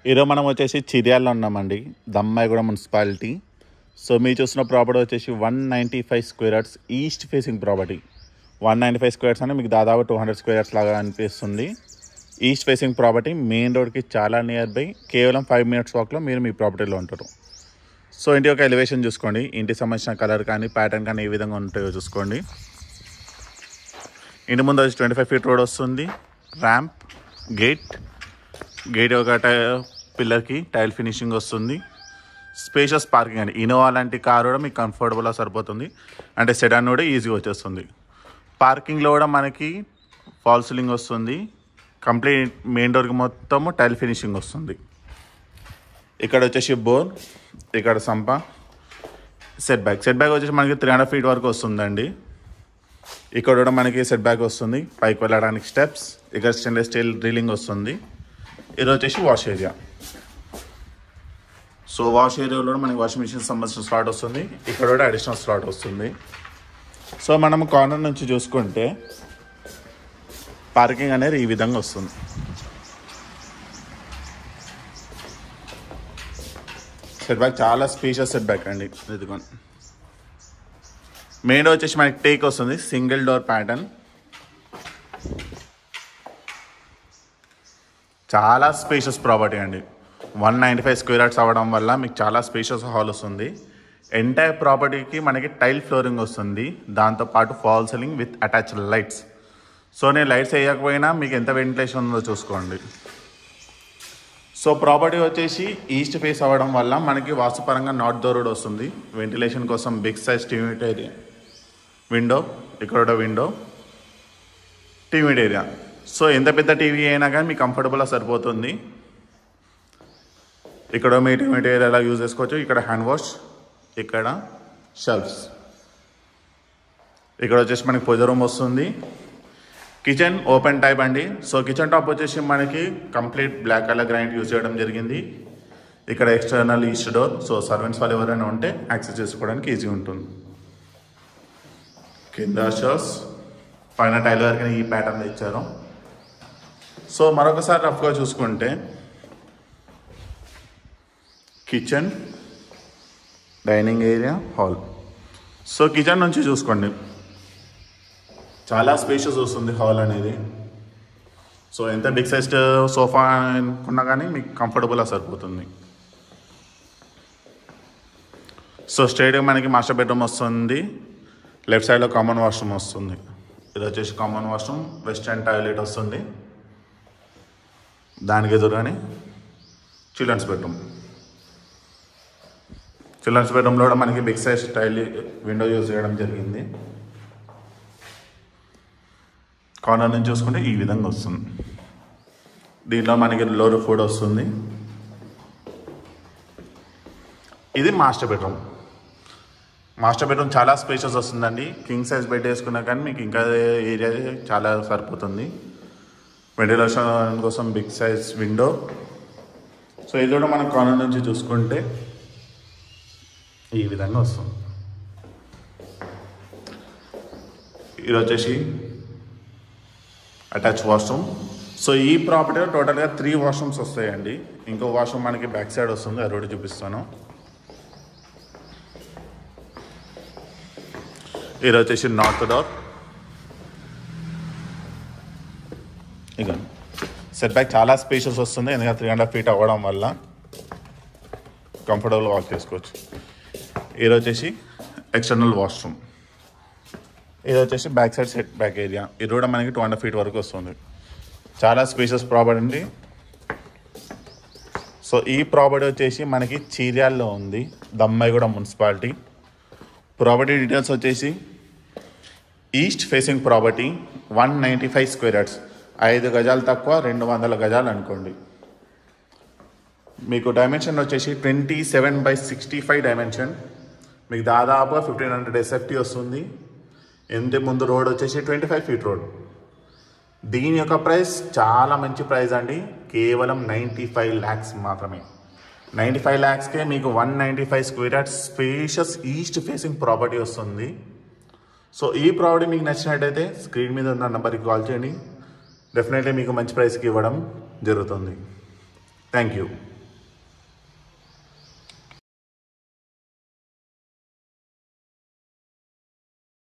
ఈరోజు మనం వచ్చేసి చిర్యాల్లో ఉన్నామండి, దమ్మాయిగూడ మున్సిపాలిటీ. సో మీరు చూసిన ప్రాపర్టీ వచ్చేసి 195 square yards east facing property. 195 square yards అంటే మీకు దాదాపు 200 స్క్వేర్ యార్డ్స్ లాగా అనిపిస్తుంది. ఈస్ట్ ఫేసింగ్ ప్రాపర్టీ, మెయిన్ రోడ్కి చాలా నియర్ బై, కేవలం 5 minutes వాక్లో మీరు మీ ప్రాపర్టీలో ఉంటారు. సో ఇంటి యొక్క ఎలివేషన్ చూసుకోండి, ఇంటికి సంబంధించిన కలర్ కానీ ప్యాటర్న్ కానీ ఏ విధంగా ఉంటాయో చూసుకోండి. ఇంటి ముందు వచ్చి 25 feet రోడ్ వస్తుంది, ర్యాంప్, గేట్ ఒక పిల్లర్కి టైల్ ఫినిషింగ్ వస్తుంది. స్పేషియస్ పార్కింగ్ అండి, ఇనోవా లాంటి కార్ కూడా మీకు కంఫర్టబుల్గా సరిపోతుంది, అంటే సెడాన్ కూడా ఈజీగా వచ్చేస్తుంది. పార్కింగ్లో కూడా మనకి ఫాల్ సీలింగ్ వస్తుంది, కంప్లీట్ మెయిన్ డోర్కి మొత్తము టైల్ ఫినిషింగ్ వస్తుంది. ఇక్కడ వచ్చేసి బోర్, ఇక్కడ సంప. సెట్ బ్యాక్ వచ్చేసి మనకి 300 feet వరకు వస్తుందండి. ఇక్కడ కూడా మనకి సెట్ బ్యాక్ వస్తుంది, పైకి వెళ్ళడానికి స్టెప్స్. ఇక్కడ స్టెయిన్లెస్ స్టీల్ డ్రిల్లింగ్ వస్తుంది. ఇది వచ్చేసి వాష్ ఏరియా. సో వాష్ ఏరియాలో కూడా మనకి వాషింగ్ మిషన్ సంబంధించిన స్లాట్ వస్తుంది, ఇక్కడ కూడా అడిషనల్ స్లాట్ వస్తుంది. సో మనం కార్నర్ నుంచి చూసుకుంటే పార్కింగ్ అనేది ఈ విధంగా వస్తుంది. సెట్ బ్యాక్ చాలా స్పేషియస్ సెట్ బ్యాక్ అండి. ఇదిగోండి, మెయిన్ డోర్ వచ్చేసి మనకి టేక్ వస్తుంది, సింగిల్ డోర్ ప్యాటర్న్. చాలా స్పేషియస్ ప్రాపర్టీ అండి. 195 స్క్వేర్ యార్డ్స్ అవ్వడం వల్ల మీకు చాలా స్పేషియస్ హాల్ వస్తుంది. ఎంటైర్ ప్రాపర్టీకి మనకి టైల్ ఫ్లోరింగ్ వస్తుంది, దాంతోపాటు fall ceiling with attached lights. So నేను లైట్స్ వేయకపోయినా మీకు ఎంత వెంటిలేషన్ ఉందో చూసుకోండి. సో ప్రాపర్టీ వచ్చేసి ఈస్ట్ ఫేస్ అవ్వడం వల్ల మనకి వాస్తుపరంగా నార్త్ డోర్ కూడా వస్తుంది. వెంటిలేషన్ కోసం big size TV area, window, ఇక్కడ విండో, టీవీ ఏరియా. సో ఎంత పెద్ద టీవీ అయినా కానీ మీకు కంఫర్టబుల్గా సరిపోతుంది. ఇక్కడ మీ టీవీ ఏరియాలో యూజ్ చేసుకోవచ్చు. ఇక్కడ హ్యాండ్ వాష్, ఇక్కడ షెల్ఫ్స్. ఇక్కడ వచ్చేసి మనకి పూజ రూమ్ వస్తుంది. కిచెన్ ఓపెన్ టైప్ అండి. సో కిచెన్ టాప్ వచ్చేసి మనకి complete black colour granite use చేయడం జరిగింది. ఇక్కడ external east door, so servants వాళ్ళు ఎవరైనా ఉంటే యాక్సెస్ చేసుకోవడానికి ఈజీ ఉంటుంది. కింద షర్స్, పైన టైల్ వరకు ఈ ప్యాటర్న్ ఇచ్చారు. సో మరొకసారి రఫ్గా చూసుకుంటే kitchen, dining area, hall. So kitchen నుంచి చూసుకోండి, చాలా స్పేషియస్ వస్తుంది హాల్ అనేది. సో ఎంత బిగ్ సైజ్ సోఫా అనుకున్నా కానీ మీకు కంఫర్టబుల్గా సరిపోతుంది. సో స్ట్రైట్గా మనకి మాస్టర్ బెడ్రూమ్ వస్తుంది, లెఫ్ట్ సైడ్లో కామన్ వాష్రూమ్ వస్తుంది. ఇది వచ్చేసి కామన్ వాష్రూమ్, వెస్టర్న్ టాయిలెట్ వస్తుంది. దానికి ఎదురుగానే చిల్డ్రన్స్ బెడ్రూమ్లో కూడా మనకి big size tile window use చేయడం జరిగింది. కార్నర్ నుంచి చూసుకుంటే ఈ విధంగా వస్తుంది. దీంట్లో మనకి లోర్ ఫుడ్ వస్తుంది. ఇది మాస్టర్ బెడ్రూమ్ చాలా స్పేషియస్ వస్తుందండి. కింగ్ సైజ్ బెడ్ వేసుకున్నా కానీ మీకు ఇంకా ఏరియా చాలా సరిపోతుంది. వెంటిలేషన్ కోసం బిగ్ సైజ్ విండో. సో ఇది కూడా మనం కార్నర్ నుంచి చూసుకుంటే ఈ విధంగా వస్తుంది. ఇది వచ్చేసి అటాచ్ వాష్రూమ్. సో ఈ ప్రాపర్టీలో టోటల్గా 3 వాష్రూమ్స్ వస్తాయండి. ఇంకో వాష్రూమ్ మనకి బ్యాక్ సైడ్ వస్తుంది, అది రోడ్డు చూపిస్తాను. ఇది వచ్చేసి నార్త్ డోర్. ఇక సెట్ బ్యాక్ చాలా స్పేషియస్ వస్తుంది, ఎందుకంటే 300 feet అవ్వడం వల్ల కంఫర్టబుల్ వాక్ చేసుకోవచ్చు. ఇది వచ్చేసి ఎక్స్టర్నల్ వాష్రూమ్. ఇది వచ్చేసి back side set back area. ఇది కూడా మనకి 200 feet వరకు వస్తుంది. చాలా స్పేషియస్ ప్రాపర్టీ అండి. సో ఈ ప్రాపర్టీ వచ్చేసి మనకి చిర్యాల్లో ఉంది, దమ్మాయిగూడ మున్సిపాలిటీ. ప్రాపర్టీ డీటెయిల్స్ వచ్చేసి east facing property, 195 square yards, 5 గజాలు తక్కువ, 200 గజాలు అనుకోండి. మీకు డైమెన్షన్ వచ్చేసి 27/65 డైమెన్షన్. మీకు దాదాపుగా 1500 SFT వస్తుంది. ఇంటి ముందు రోడ్ వచ్చేసి 25 feet రోడ్. దీని యొక్క ప్రైస్ చాలా మంచి ప్రైస్ అండి, కేవలం 95 lakhs మాత్రమే. 95 lakhsకే మీకు 195 square yards spacious east facing property వస్తుంది. సో ఈ ప్రాపర్టీ మీకు నచ్చినట్టయితే స్క్రీన్ మీద ఉన్న నెంబర్కి కాల్ చేయండి. డెఫినెట్లీ మీకు మంచి ప్రైస్కి ఇవ్వడం జరుగుతుంది. Thank you.